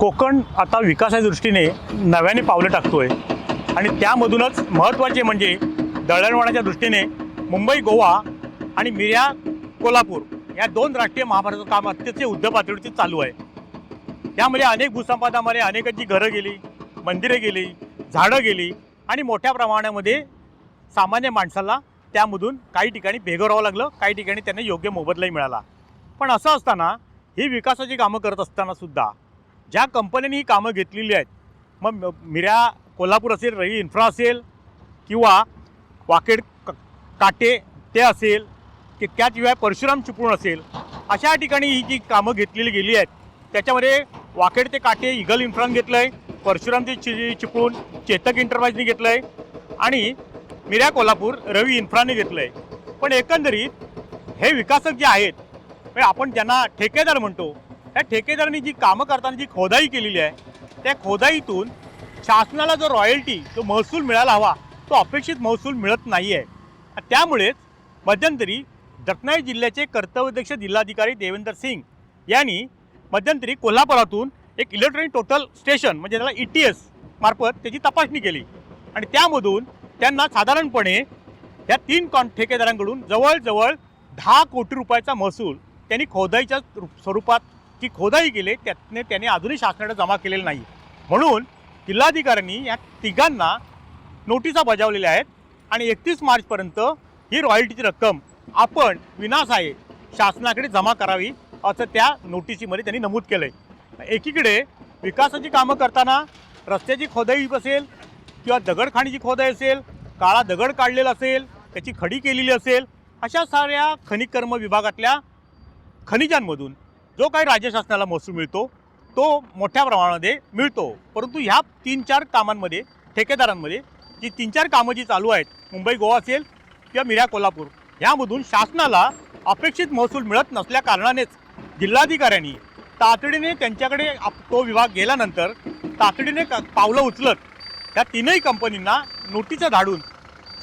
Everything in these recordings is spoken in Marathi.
कोकण आता विकासाच्या दृष्टीने नव्याने पावलं टाकतोय आणि त्यामधूनच महत्त्वाचे म्हणजे दळणवळणाच्या दृष्टीने मुंबई गोवा आणि मिऱ्या कोल्हापूर या दोन राष्ट्रीय महामार्गाचं काम अत्यंत युद्ध पातळीवरती चालू आहे। त्यामध्ये अनेक भूसंपादनामध्ये अनेकांची घरं गेली, मंदिरे गेली, झाडं गेली आणि मोठ्या प्रमाणामध्ये सामान्य माणसाला त्यामधून काही ठिकाणी बेघर व्हावं लागलं, काही ठिकाणी त्यांना योग्य मोबदलाही मिळाला। पण असं असताना ही विकासाची कामं करत असताना सुद्धा ज्या कंपन्यांनी ही कामं घेतलेली आहेत, मग मिऱ्या कोल्हापूर असेल, रवी इन्फ्रा असेल किंवा वाकेड काटे ते असेल की त्याशिवाय परशुराम चिपळूण असेल, अशा ठिकाणी ही जी कामं घेतलेली गेली आहेत त्याच्यामध्ये वाकेड ते काटे इगल इन्फ्राने घेतलं आहे, परशुराम ते चिपळूण चेतक एंटरप्राइजने घेतलं आहे आणि मिऱ्या कोल्हापूर रवी इन्फ्राने घेतलं आहे। पण एकंदरीत हे विकासक जे आहेत, म्हणजे आपण ज्यांना ठेकेदार म्हणतो, त्या ठेकेदारांनी जी कामं करताना जी खोदाई केलेली आहे त्या खोदाईतून शासनाला जो रॉयल्टी जो महसूल मिळायला हवा तो अपेक्षित महसूल मिळत नाही आहे। त्यामुळेच मध्यंतरी रत्नागिरी जिल्ह्याचे कर्तव्यदक्ष जिल्हाधिकारी देवेंद्र सिंग यांनी मध्यंतरी कोल्हापुरातून एक इलेक्ट्रॉनिक टोटल स्टेशन म्हणजे त्याला ETS मार्फत त्याची तपासणी केली आणि त्यामधून त्यांना साधारणपणे या 3 ठेकेदारांकडून जवळजवळ 10 कोटी रुपयाचा महसूल त्यांनी खोदाईच्या स्वरूपात जी खोदाई केली त्याने अजूनही शासनाकडे जमा केलेलं नाही। म्हणून जिल्हाधिकाऱ्यांनी या तिघांना नोटिसा बजावलेल्या आहेत आणि 31 मार्चपर्यंत ही रॉयल्टीची रक्कम आपण विनासाय शासनाकडे जमा करावी असं त्या नोटिसीमध्ये त्यांनी नमूद केलं आहे। एकीकडे विकासाची कामं करताना रस्त्याची खोदाई असेल किंवा दगडखाणीची खोदाई असेल, काळा दगड काढलेला असेल, त्याची खडी केलेली असेल, अशा साऱ्या खनिकर्म विभागातल्या खनिजांमधून जो काही राज्य शासनाला महसूल मिळतो तो मोठ्या प्रमाणामध्ये मिळतो। परंतु ह्या 3-4 कामांमध्ये ठेकेदारांमध्ये जी 3-4 कामं जी चालू आहेत, मुंबई गोवा असेल किंवा मिऱ्या कोल्हापूर, यामधून शासनाला अपेक्षित महसूल मिळत नसल्या कारणानेच जिल्हाधिकाऱ्यांनी तातडीने त्यांच्याकडे तो विभाग गेल्यानंतर तातडीने पावलं उचलत त्या 3ही कंपनींना नोटिसा धाडून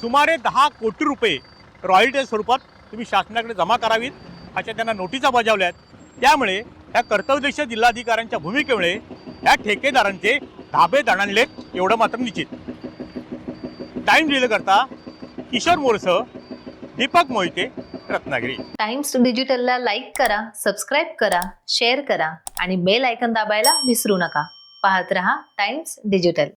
सुमारे 10 कोटी रुपये रॉयल्टी स्वरूपात तुम्ही शासनाकडे जमा करावीत अशा त्यांना नोटिसा बजावल्या आहेत। त्यामुळे या कर्तव्यदक्ष जिल्हाधिकाऱ्यांच्या भूमिकेमुळे या ठेकेदारांचे धाबे दणाणलेत एवढं मात्र निश्चित। टाइम्स डिजिटलकरता किशोर मोरसह दीपक मोहिते, रत्नागिरी। टाइम्स डिजिटलला लाईक करा, सबस्क्राईब करा, शेअर करा आणि बेल आयकॉन दाबायला विसरू नका। पाहत रहा टाइम्स डिजिटल।